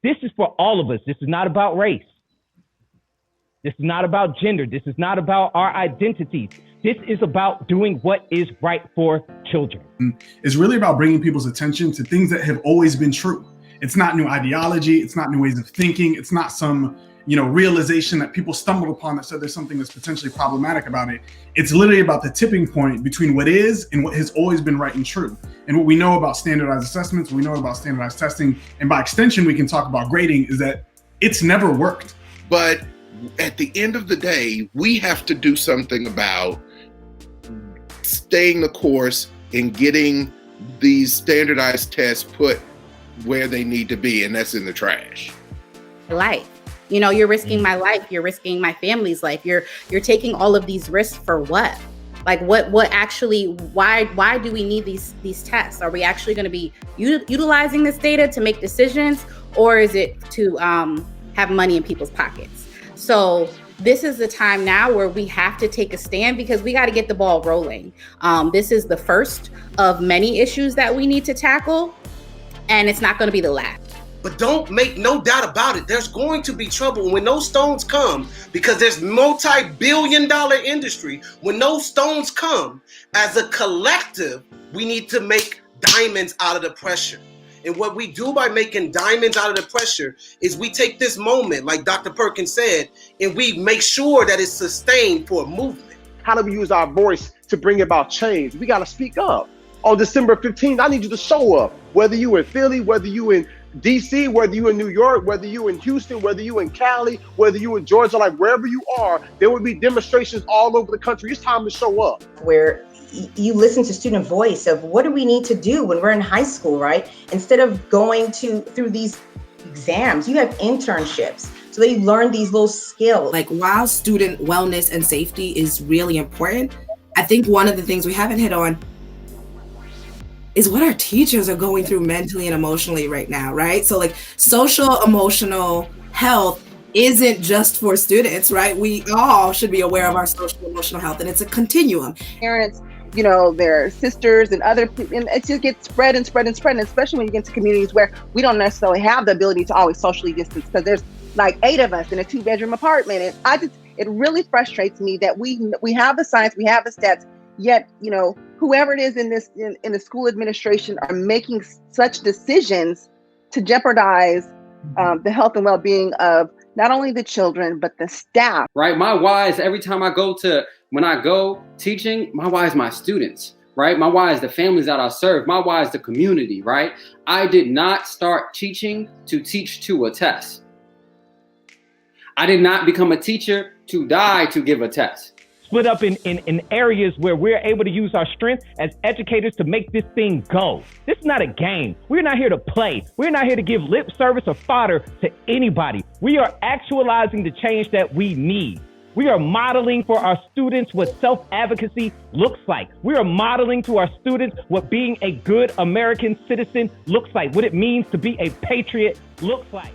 This is for all of us. This is not about race. This is not about gender. This is not about our identities. This is about doing what is right for children. It's really about bringing people's attention to things that have always been true. It's not new ideology. It's not new ways of thinking. It's not some, realization that people stumbled upon that said there's something that's potentially problematic about it. It's literally about the tipping point between what is and what has always been right and true. And what we know about standardized assessments, we know about standardized testing, and by extension, we can talk about grading, is that it's never worked. But at the end of the day, we have to do something about staying the course and getting these standardized tests put where they need to be, and that's in the trash. Life. You're risking my life. You're risking my family's life. You're taking all of these risks for what? Like what actually, why do we need these tests? Are we actually going to be utilizing this data to make decisions, or is it to have money in people's pockets? So this is the time now where we have to take a stand, because we got to get the ball rolling. This is the first of many issues that we need to tackle, and it's not going to be the last. But don't make no doubt about it. There's going to be trouble when those stones come, because there's multi-billion-dollar industry. When those stones come, as a collective, we need to make diamonds out of the pressure. And what we do by making diamonds out of the pressure is we take this moment, like Dr. Perkins said, and we make sure that it's sustained for a movement. How do we use our voice to bring about change? We got to speak up. On December 15th, I need you to show up. Whether you in Philly, whether you in DC, whether you in New York, whether you in Houston, whether you in Cali, whether you in Georgia, like wherever you are, there will be demonstrations all over the country. It's time to show up. Where you listen to student voice of what do we need to do when we're in high school, right? Instead of going through these exams, you have internships. So they learn these little skills. Like, while student wellness and safety is really important, I think one of the things we haven't hit on is what our teachers are going through mentally and emotionally right now, right? So like social emotional health isn't just for students, right? We all should be aware of our social emotional health, and it's a continuum. Parents, their sisters and other people, and it just gets spread and spread and spread, and especially when you get to communities where we don't necessarily have the ability to always socially distance, because there's like 8 of us in a 2-bedroom apartment. And it really frustrates me that we have the science, we have the stats, yet, whoever it is in the school administration are making such decisions to jeopardize the health and well-being of not only the children, but the staff. Right. My why is every time when I go teaching, my why is my students, right? My why is the families that I serve. My why is the community, right? I did not start teaching to teach to a test. I did not become a teacher to die to give a test. Split up in areas where we're able to use our strength as educators to make this thing go. This is not a game. We're not here to play. We're not here to give lip service or fodder to anybody. We are actualizing the change that we need. We are modeling for our students what self-advocacy looks like. We are modeling to our students what being a good American citizen looks like, what it means to be a patriot looks like.